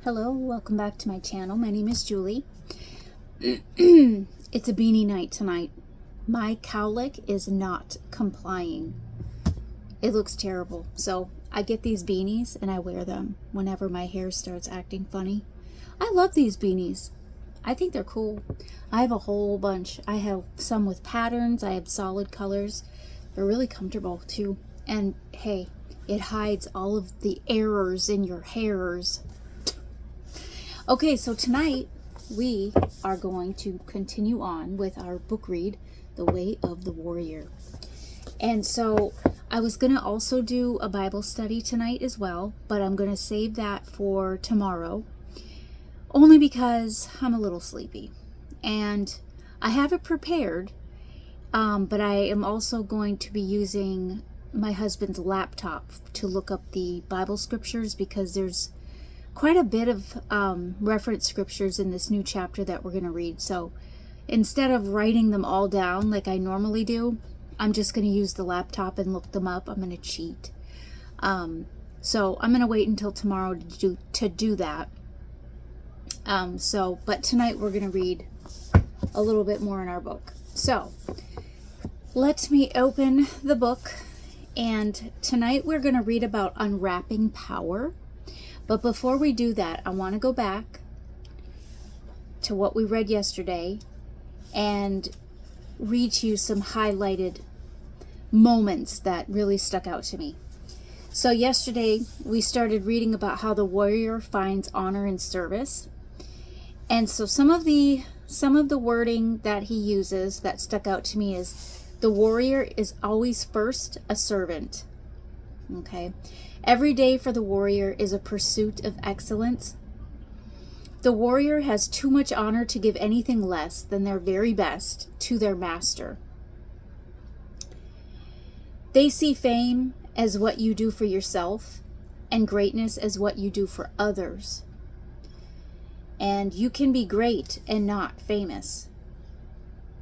Hello, welcome back to my channel. My name is Julie. It's a beanie night tonight. My cowlick is not complying. It looks terrible. So I get these beanies and I wear them whenever my hair starts acting funny. I love these beanies. I think they're cool. I have a whole bunch. I have some with patterns. I have solid colors. They're really comfortable too. And hey, it hides all of the errors in your hairs. Okay, so tonight we are going to continue on with our book read, The Way of the Warrior. And so I was going to also do a Bible study tonight as well, but I'm going to save that for tomorrow, only because I'm a little sleepy. And I have it prepared, but I am also going to be using my husband's laptop to look up the Bible scriptures, because there's quite a bit of reference scriptures in this new chapter that we're going to read. So instead of writing them all down like I normally do, I'm just going to use the laptop and look them up. I'm going to cheat. So I'm going to wait until tomorrow to do that. But tonight we're going to read a little bit more in our book. So let me open the book, and tonight we're going to read about unwrapping power. But before we do that, I want to go back to what we read yesterday and read to you some highlighted moments that really stuck out to me. So yesterday we started reading about how the warrior finds honor in service. And so some of the wording that he uses that stuck out to me is, the warrior is always first a servant. Okay. Every day for the warrior is a pursuit of excellence. The warrior has too much honor to give anything less than their very best to their master. They see fame as what you do for yourself, and greatness as what you do for others. And you can be great and not famous.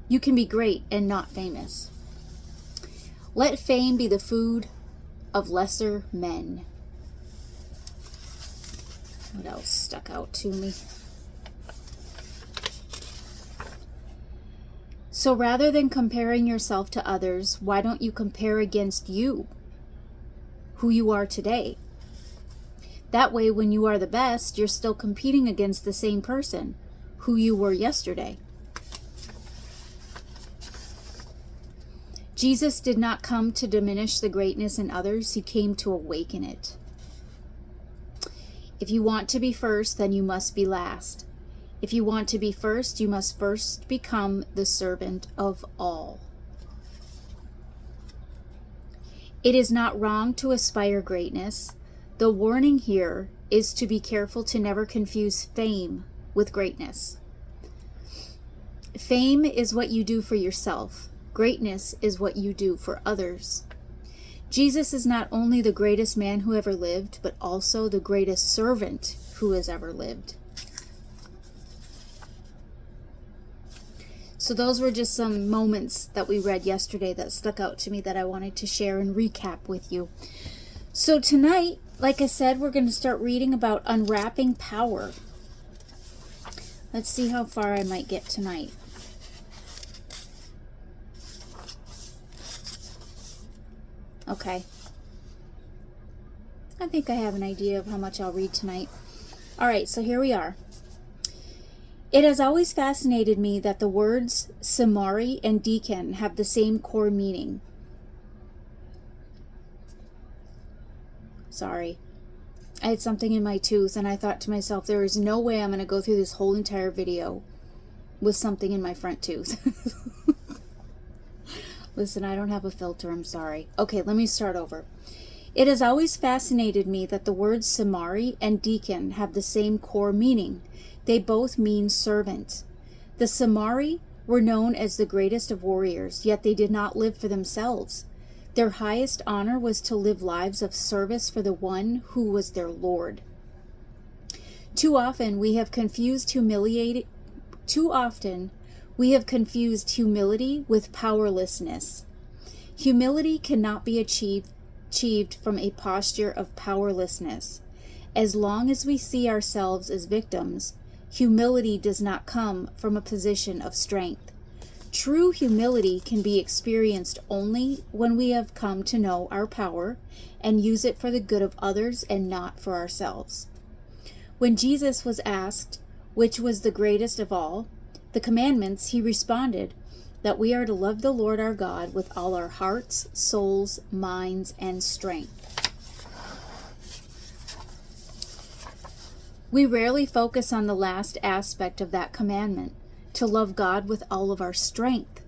You can be great and not famous. Let fame be the food of lesser men. What else stuck out to me? So rather than comparing yourself to others, why don't you compare against you, who you are today? That way, when you are the best, you're still competing against the same person, who you were yesterday. Jesus did not come to diminish the greatness in others. He came to awaken it. If you want to be first, then you must be last. If you want to be first, you must first become the servant of all. It is not wrong to aspire greatness. The warning here is to be careful to never confuse fame with greatness. Fame is what you do for yourself. Greatness is what you do for others. Jesus is not only the greatest man who ever lived, but also the greatest servant who has ever lived. So those were just some moments that we read yesterday that stuck out to me that I wanted to share and recap with you. So tonight, like I said, we're going to start reading about unwrapping power. Let's see how far I might get tonight. Okay. I think I have an idea of how much I'll read tonight. All right, so here we are. It has always fascinated me that the words Samari and deacon have the same core meaning. Sorry. I had something in my tooth, and I thought to myself, there is no way I'm going to go through this whole entire video with something in my front tooth. Listen, I don't have a filter, I'm sorry. Okay, let me start over. It has always fascinated me that the words Samari and deacon have the same core meaning. They both mean servant. The Samari were known as the greatest of warriors, yet they did not live for themselves. Their highest honor was to live lives of service for the one who was their Lord. Too often we have confused humility with powerlessness. Humility cannot be achieved from a posture of powerlessness. As long as we see ourselves as victims, humility does not come from a position of strength. True humility can be experienced only when we have come to know our power and use it for the good of others and not for ourselves. When Jesus was asked which was the greatest of all the commandments, he responded that we are to love the Lord our God with all our hearts, souls, minds, and strength. We rarely focus on the last aspect of that commandment, to love God with all of our strength.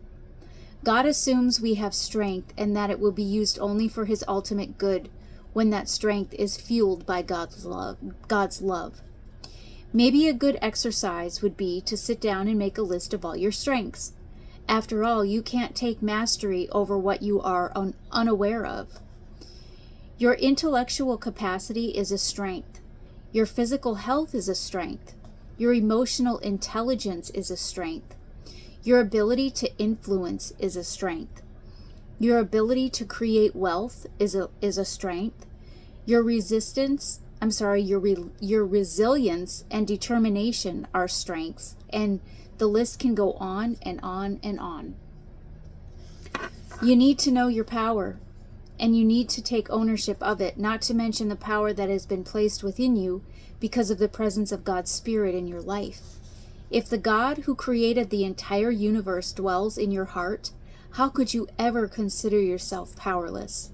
God assumes we have strength and that it will be used only for his ultimate good when that strength is fueled by God's love. Maybe a good exercise would be to sit down and make a list of all your strengths. After all, you can't take mastery over what you are unaware of. Your intellectual capacity is a strength. Your physical health is a strength. Your emotional intelligence is a strength. Your ability to influence is a strength. Your ability to create wealth is a strength. Your resilience and determination are strengths, and the list can go on and on and on. You need to know your power, and you need to take ownership of it, not to mention the power that has been placed within you because of the presence of God's Spirit in your life. If the God who created the entire universe dwells in your heart, how could you ever consider yourself powerless?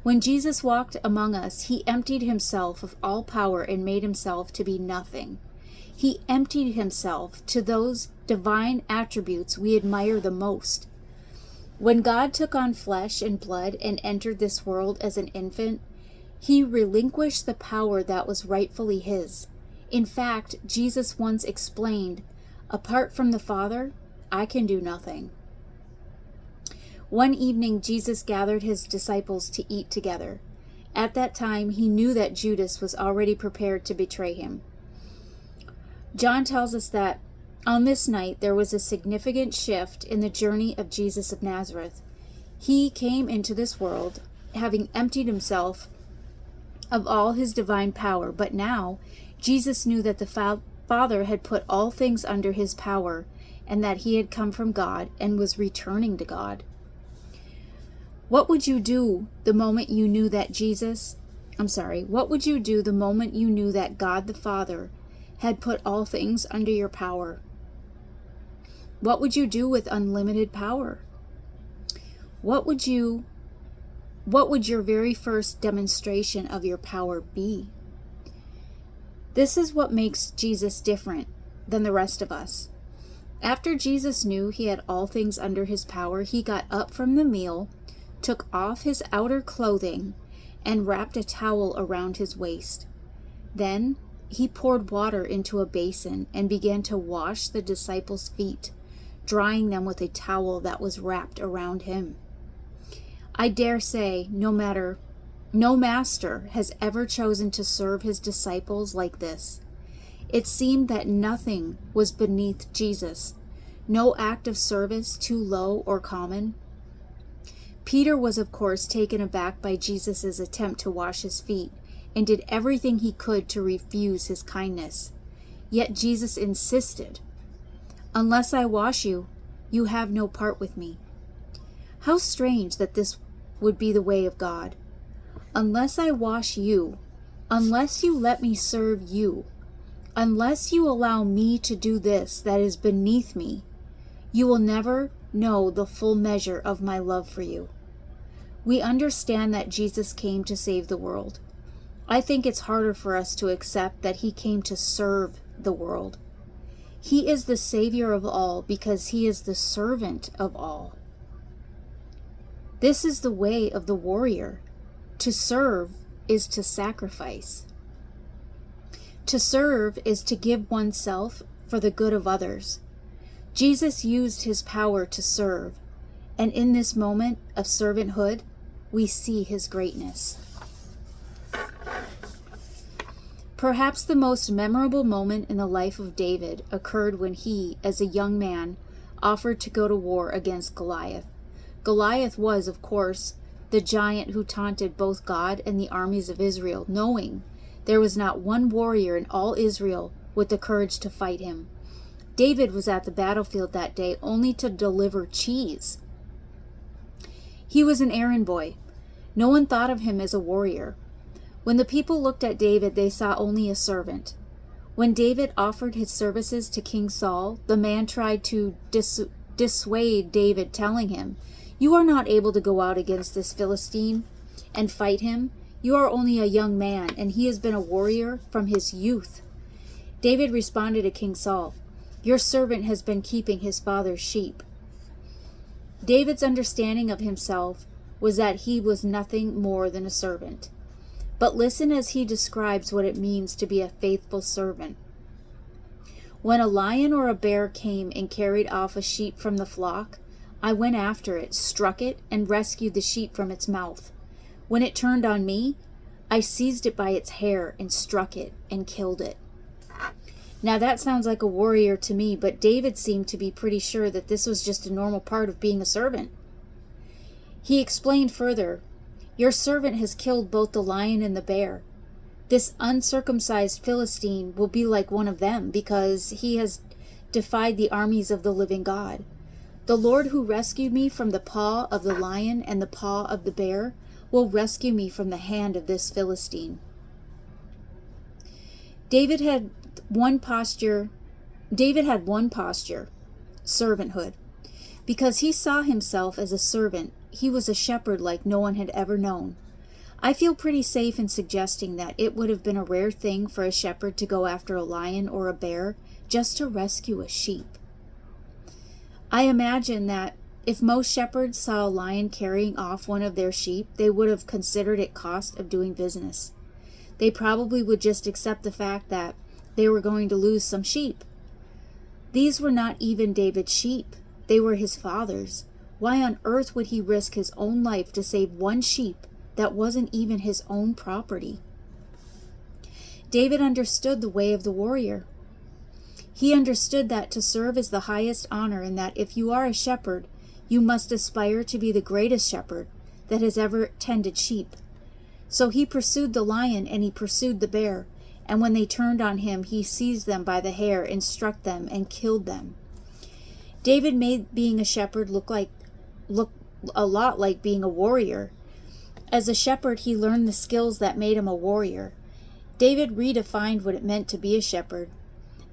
When Jesus walked among us, he emptied himself of all power and made himself to be nothing. He emptied himself to those divine attributes we admire the most. When God took on flesh and blood and entered this world as an infant, he relinquished the power that was rightfully his. In fact, Jesus once explained, "Apart from the Father, I can do nothing." One evening, Jesus gathered his disciples to eat together. At that time, he knew that Judas was already prepared to betray him. John tells us that on this night, there was a significant shift in the journey of Jesus of Nazareth. He came into this world, having emptied himself of all his divine power, but now Jesus knew that the Father had put all things under his power, and that he had come from God and was returning to God. What would you do the moment you knew that what would you do the moment you knew that God the Father had put all things under your power? What would you do with unlimited power? What would your very first demonstration of your power be? This is what makes Jesus different than the rest of us. After Jesus knew he had all things under his power, he got up from the meal, took off his outer clothing, and wrapped a towel around his waist. Then he poured water into a basin and began to wash the disciples' feet, drying them with a towel that was wrapped around him. I dare say no master has ever chosen to serve his disciples like this. It seemed that nothing was beneath Jesus, no act of service too low or common. Peter was, of course, taken aback by Jesus' attempt to wash his feet and did everything he could to refuse his kindness. Yet Jesus insisted, "Unless I wash you, you have no part with me." How strange that this would be the way of God. Unless I wash you, unless you let me serve you, unless you allow me to do this that is beneath me, you will never know the full measure of my love for you. We understand that Jesus came to save the world. I think it's harder for us to accept that he came to serve the world. He is the Savior of all because he is the servant of all. This is the way of the warrior. To serve is to sacrifice. To serve is to give oneself for the good of others. Jesus used his power to serve, and in this moment of servanthood, we see his greatness. Perhaps the most memorable moment in the life of David occurred when he, as a young man, offered to go to war against Goliath. Goliath was, of course, the giant who taunted both God and the armies of Israel, knowing There was not one warrior in all Israel with the courage to fight him. David was at the battlefield that day only to deliver cheese. He was an errand boy. No one thought of him as a warrior. When the people looked at David, they saw only a servant. When David offered his services to King Saul, the man tried to dissuade David, telling him, "You are not able to go out against this Philistine and fight him. You are only a young man, and he has been a warrior from his youth." David responded to King Saul, "Your servant has been keeping his father's sheep." David's understanding of himself was that he was nothing more than a servant. But listen as he describes what it means to be a faithful servant. "When a lion or a bear came and carried off a sheep from the flock, I went after it, struck it, and rescued the sheep from its mouth. When it turned on me, I seized it by its hair and struck it and killed it." Now that sounds like a warrior to me, but David seemed to be pretty sure that this was just a normal part of being a servant. He explained further, "Your servant has killed both the lion and the bear. This uncircumcised Philistine will be like one of them because he has defied the armies of the living God. The Lord who rescued me from the paw of the lion and the paw of the bear will rescue me from the hand of this Philistine." David had one posture, servanthood. Because he saw himself as a servant, he was a shepherd like no one had ever known. I feel pretty safe in suggesting that it would have been a rare thing for a shepherd to go after a lion or a bear just to rescue a sheep. I imagine that if most shepherds saw a lion carrying off one of their sheep, they would have considered it cost of doing business. They probably would just accept the fact that they were going to lose some sheep. These were not even David's sheep. They were his father's. Why on earth would he risk his own life to save one sheep that wasn't even his own property? David understood the way of the warrior. He understood that to serve is the highest honor, and that if you are a shepherd, you must aspire to be the greatest shepherd that has ever tended sheep. So he pursued the lion and he pursued the bear, and when they turned on him, he seized them by the hair and struck them and killed them. David made being a shepherd look a lot like being a warrior. As a shepherd, he learned the skills that made him a warrior. David redefined what it meant to be a shepherd,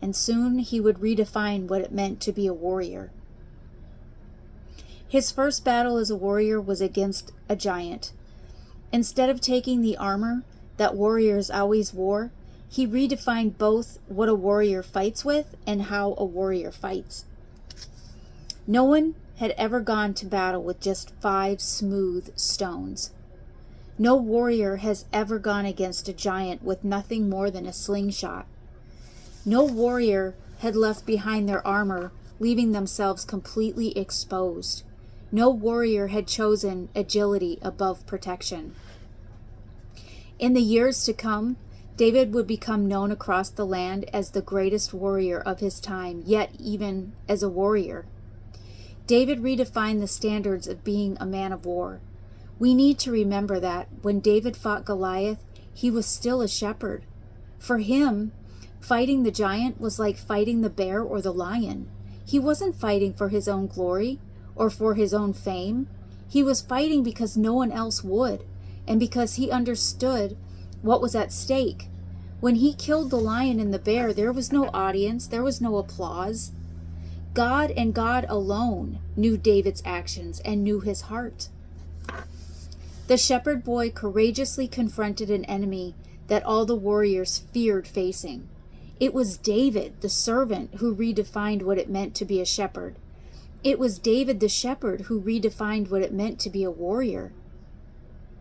and soon he would redefine what it meant to be a warrior. His first battle as a warrior was against a giant. Instead of taking the armor that warriors always wore, he redefined both what a warrior fights with and how a warrior fights. No one had ever gone to battle with just 5 smooth stones. No warrior has ever gone against a giant with nothing more than a slingshot. No warrior had left behind their armor, leaving themselves completely exposed. No warrior had chosen agility above protection. In the years to come, David would become known across the land as the greatest warrior of his time, yet even as a warrior. David redefined the standards of being a man of war. We need to remember that when David fought Goliath, he was still a shepherd. For him, fighting the giant was like fighting the bear or the lion. He wasn't fighting for his own glory or for his own fame. He was fighting because no one else would, and because he understood what was at stake. When he killed the lion and the bear, there was no audience, there was no applause. God and God alone knew David's actions and knew his heart. The shepherd boy courageously confronted an enemy that all the warriors feared facing. It was David, the servant, who redefined what it meant to be a shepherd. It was David, the shepherd, who redefined what it meant to be a warrior.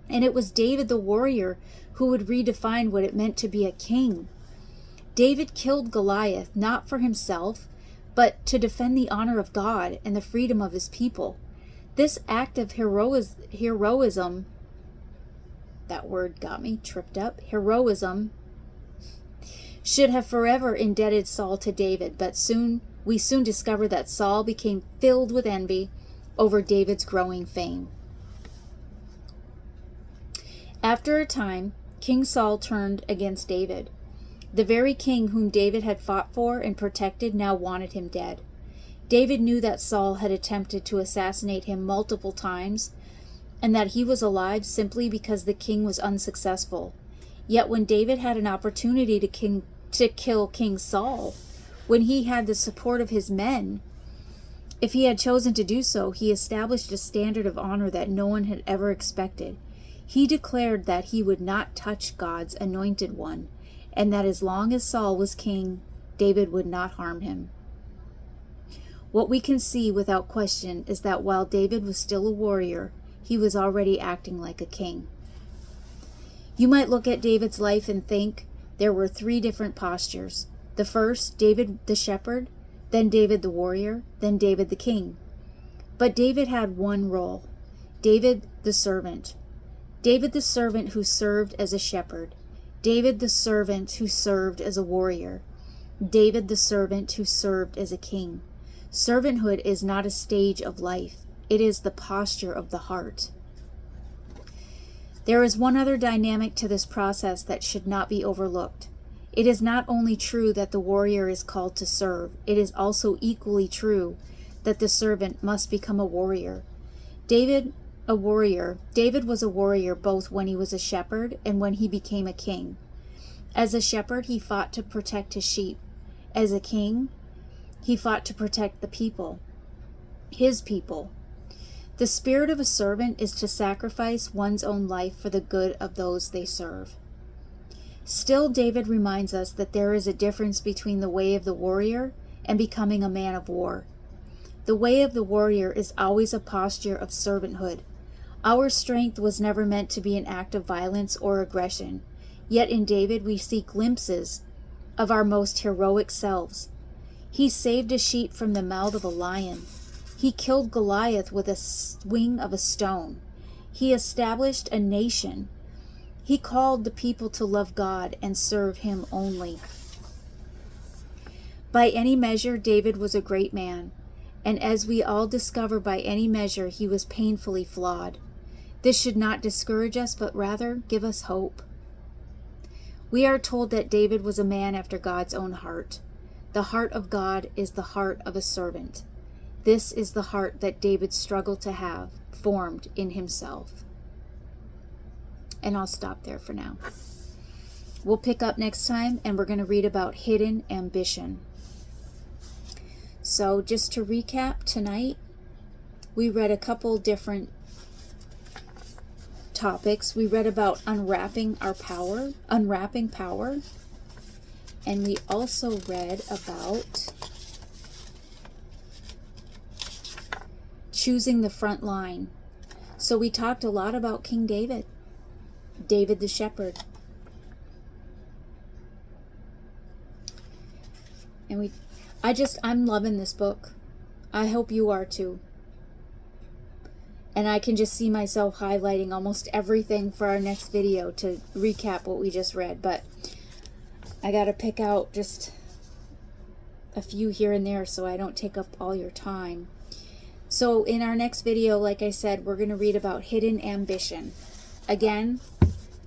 And it was David, the warrior, who would redefine what it meant to be a king. David killed Goliath not for himself, but to defend the honor of God and the freedom of his people. This act of heroism, that word got me tripped up, heroism, should have forever indebted Saul to David, but we soon discover that Saul became filled with envy over David's growing fame. After a time, King Saul turned against David. The very king whom David had fought for and protected now wanted him dead. David knew that Saul had attempted to assassinate him multiple times, and that he was alive simply because the king was unsuccessful. Yet when David had an opportunity to kill King Saul, when he had the support of his men, if he had chosen to do so, he established a standard of honor that no one had ever expected. He declared that he would not touch God's anointed one, and that as long as Saul was king, David would not harm him. What we can see without question is that while David was still a warrior, he was already acting like a king. You might look at David's life and think there were 3 different postures. The first, David the shepherd, then David the warrior, then David the king. But David had one role, David the servant. David the servant who served as a shepherd. David the servant who served as a warrior. David the servant who served as a king. Servanthood is not a stage of life. It is the posture of the heart. There is one other dynamic to this process that should not be overlooked. It is not only true that the warrior is called to serve, it is also equally true that the servant must become a warrior. David was a warrior both when he was a shepherd and when he became a king. As a shepherd, he fought to protect his sheep. As a king, he fought to protect the people, his people. The spirit of a servant is to sacrifice one's own life for the good of those they serve. Still, David reminds us that there is a difference between the way of the warrior and becoming a man of war. The way of the warrior is always a posture of servanthood. Our strength was never meant to be an act of violence or aggression, yet in David we see glimpses of our most heroic selves. He saved a sheep from the mouth of a lion. He killed Goliath with a swing of a stone. He established a nation. He called the people to love God and serve him only. By any measure, David was a great man, and as we all discover by any measure, he was painfully flawed. This should not discourage us, but rather give us hope. We are told that David was a man after God's own heart. The heart of God is the heart of a servant. This is the heart that David struggled to have formed in himself. And I'll stop there for now. We'll pick up next time, and we're going to read about hidden ambition. So just to recap, tonight we read a couple different topics. We read about unwrapping power, and we also read about choosing the front line. So we talked a lot about King David, David the shepherd. And I'm loving this book. I hope you are too. And I can just see myself highlighting almost everything for our next video to recap what we just read. But I got to pick out just a few here and there so I don't take up all your time. So in our next video, like I said, we're going to read about hidden ambition. Again,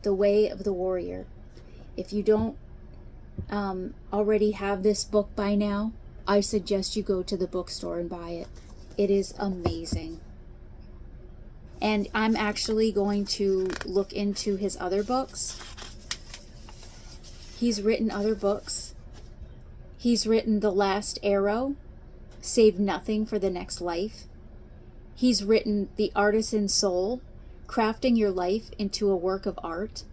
the way of the warrior. If you don't already have this book by now, I suggest you go to the bookstore and buy it. It is amazing. And I'm actually going to look into his other books. He's written other books. He's written The Last Arrow, Save Nothing for the Next Life. He's written The Artisan Soul, Crafting Your Life into a Work of Art.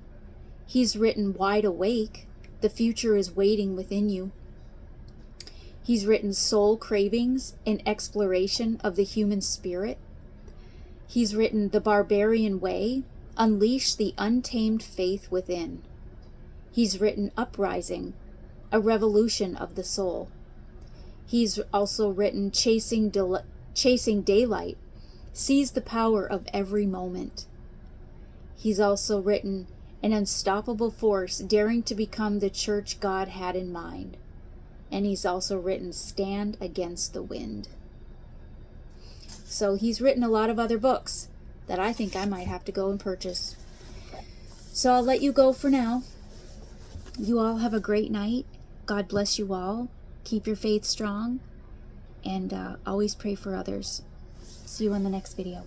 He's written Wide Awake, The Future is Waiting Within You. He's written Soul Cravings, An Exploration of the Human Spirit. He's written The Barbarian Way, Unleash the Untamed Faith Within. He's written Uprising, A Revolution of the Soul. He's also written Chasing Daylight, Seize the Power of Every Moment. He's also written An Unstoppable Force, Daring to Become the Church God Had in Mind. And he's also written Stand Against the Wind. So he's written a lot of other books that I think I might have to go and purchase. So I'll let you go for now. You all have a great night. God bless you all. Keep your faith strong. And always pray for others. See you in the next video.